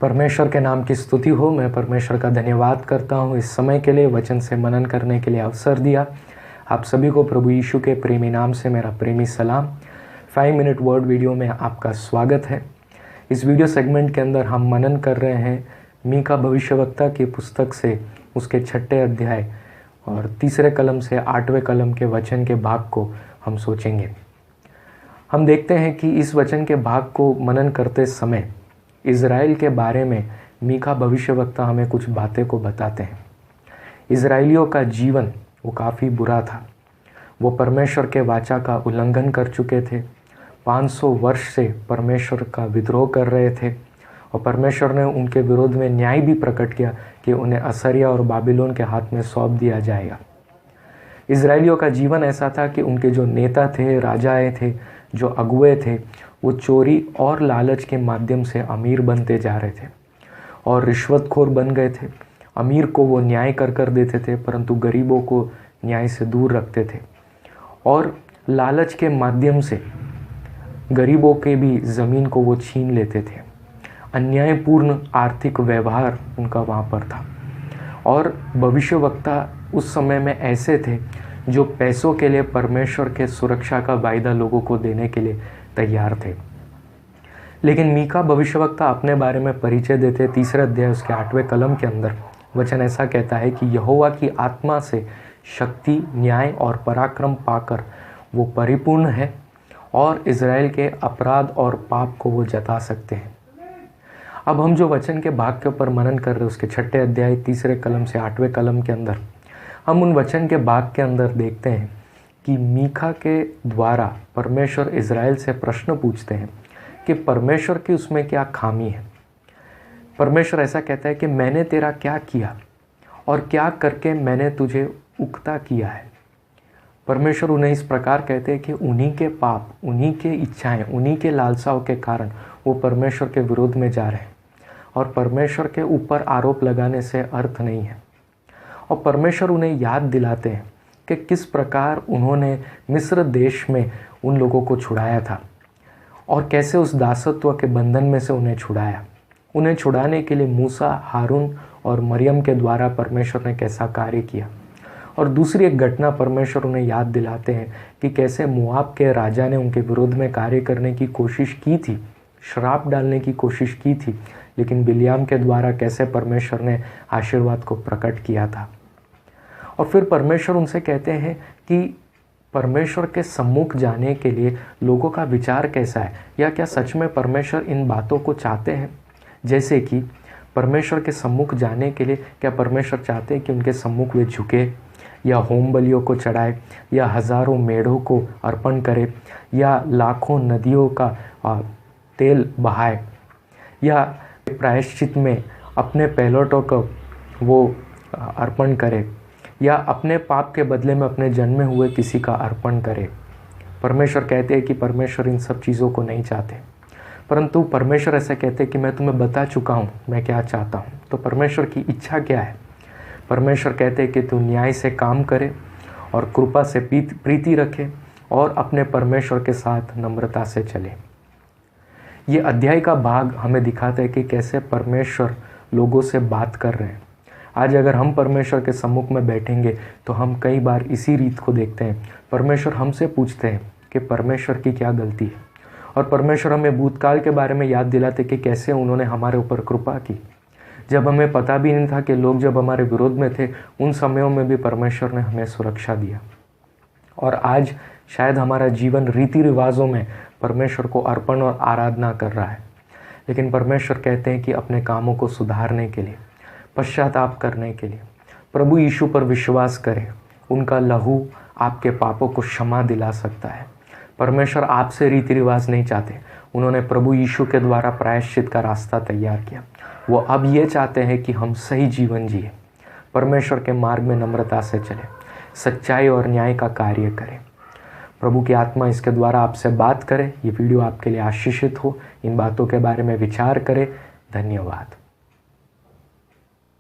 परमेश्वर के नाम की स्तुति हो। मैं परमेश्वर का धन्यवाद करता हूँ इस समय के लिए, वचन से मनन करने के लिए अवसर दिया। आप सभी को प्रभु यीशु के प्रेमी नाम से मेरा प्रेमी सलाम। 5 मिनट वर्ड वीडियो में आपका स्वागत है। इस वीडियो सेगमेंट के अंदर हम मनन कर रहे हैं मीका भविष्यवक्ता की पुस्तक से उसके 6 अध्याय और 3 कलम से 8वें कलम के वचन के भाग को हम सोचेंगे। हम देखते हैं कि इस वचन के भाग को मनन करते समय इज़राइल के बारे में मीका भविष्यवक्ता हमें कुछ बातें को बताते हैं। इज़राइलियों का जीवन वो काफ़ी बुरा था। वो परमेश्वर के वाचा का उल्लंघन कर चुके थे। 500 वर्ष से परमेश्वर का विद्रोह कर रहे थे और परमेश्वर ने उनके विरोध में न्याय भी प्रकट किया कि उन्हें असीरिया और बाबिलोन के हाथ में सौंप दिया जाएगा। इज़राइलियों का जीवन ऐसा था कि उनके जो नेता थे, राजाएं थे, जो अगुए थे, वो चोरी और लालच के माध्यम से अमीर बनते जा रहे थे और रिश्वतखोर बन गए थे। अमीर को वो न्याय कर देते थे, परंतु गरीबों को न्याय से दूर रखते थे और लालच के माध्यम से गरीबों के भी ज़मीन को वो छीन लेते थे। अन्यायपूर्ण आर्थिक व्यवहार उनका वहाँ पर था और भविष्यवक्ता उस समय में ऐसे थे जो पैसों के लिए परमेश्वर के सुरक्षा का वायदा लोगों को देने के लिए तैयार थे। लेकिन मीका भविष्यवक्ता अपने बारे में परिचय देते 3 अध्याय उसके 8वें कलम के अंदर वचन ऐसा कहता है कि यहोवा की आत्मा से शक्ति, न्याय और पराक्रम पाकर वो परिपूर्ण है और इज़राइल के अपराध और पाप को वो जता सकते हैं। अब हम जो वचन के भाग के ऊपर मनन कर रहे हैं उसके 6 अध्याय 3 कलम से 8वें कलम के अंदर हम उन वचन के भाग के अंदर देखते हैं कि मीका के द्वारा परमेश्वर इज़राइल से प्रश्न पूछते हैं कि परमेश्वर की उसमें क्या खामी है। परमेश्वर ऐसा कहता है कि मैंने तेरा क्या किया और क्या करके मैंने तुझे उकता किया है। परमेश्वर उन्हें इस प्रकार कहते हैं कि उन्हीं के पाप, उन्हीं के इच्छाएं, उन्हीं के लालसाओं के कारण वो परमेश्वर के विरोध में जा रहे हैं और परमेश्वर के ऊपर आरोप लगाने से अर्थ नहीं है। और परमेश्वर उन्हें याद दिलाते हैं कि किस प्रकार उन्होंने मिस्र देश में उन लोगों को छुड़ाया था और कैसे उस दासत्व के बंधन में से उन्हें छुड़ाया। उन्हें छुड़ाने के लिए मूसा, हारून और मरियम के द्वारा परमेश्वर ने कैसा कार्य किया। और दूसरी एक घटना परमेश्वर उन्हें याद दिलाते हैं कि कैसे मोआब के राजा ने उनके विरोध में कार्य करने की कोशिश की थी, श्राप डालने की कोशिश की थी, लेकिन बिलियाम के द्वारा कैसे परमेश्वर ने आशीर्वाद को प्रकट किया था। और फिर परमेश्वर उनसे कहते हैं कि परमेश्वर के सम्मुख जाने के लिए लोगों का विचार कैसा है, या क्या सच में परमेश्वर इन बातों को चाहते हैं। जैसे कि परमेश्वर के सम्मुख जाने के लिए क्या परमेश्वर चाहते हैं कि उनके सम्मुख वे झुके या होम बलियों को चढ़ाए या हज़ारों मेढ़ों को अर्पण करे या लाखों नदियों का तेल बहाए या प्रायश्चित में अपने पहलौठों को वो अर्पण करे या अपने पाप के बदले में अपने जन्मे हुए किसी का अर्पण करे। परमेश्वर कहते हैं कि परमेश्वर इन सब चीज़ों को नहीं चाहते, परंतु परमेश्वर ऐसा कहते हैं कि मैं तुम्हें बता चुका हूँ मैं क्या चाहता हूँ। तो परमेश्वर की इच्छा क्या है? परमेश्वर कहते हैं कि तू न्याय से काम करे और कृपा से प्रीति रखे और अपने परमेश्वर के साथ नम्रता से चले। ये अध्याय का भाग हमें दिखाता है कि कैसे परमेश्वर लोगों से बात कर रहे हैं। आज अगर हम परमेश्वर के सम्मुख में बैठेंगे तो हम कई बार इसी रीत को देखते हैं। परमेश्वर हमसे पूछते हैं कि परमेश्वर की क्या गलती है और परमेश्वर हमें भूतकाल के बारे में याद दिलाते कि कैसे उन्होंने हमारे ऊपर कृपा की। जब हमें पता भी नहीं था कि लोग जब हमारे विरोध में थे, उन समयों में भी परमेश्वर ने हमें सुरक्षा दिया। और आज शायद हमारा जीवन रीति रिवाजों में परमेश्वर को अर्पण और आराधना कर रहा है, लेकिन परमेश्वर कहते हैं कि अपने कामों को सुधारने के लिए, पश्चाताप करने के लिए प्रभु यीशु पर विश्वास करें। उनका लहू आपके पापों को क्षमा दिला सकता है। परमेश्वर आपसे रीति रिवाज नहीं चाहते। उन्होंने प्रभु यीशु के द्वारा प्रायश्चित का रास्ता तैयार किया। वो अब ये चाहते हैं कि हम सही जीवन जिए, परमेश्वर के मार्ग में नम्रता से चलें, सच्चाई और न्याय का कार्य करें। प्रभु की आत्मा इसके द्वारा आपसे बात करे। ये वीडियो आपके लिए आशीषित हो। इन बातों के बारे में विचार करें। धन्यवाद।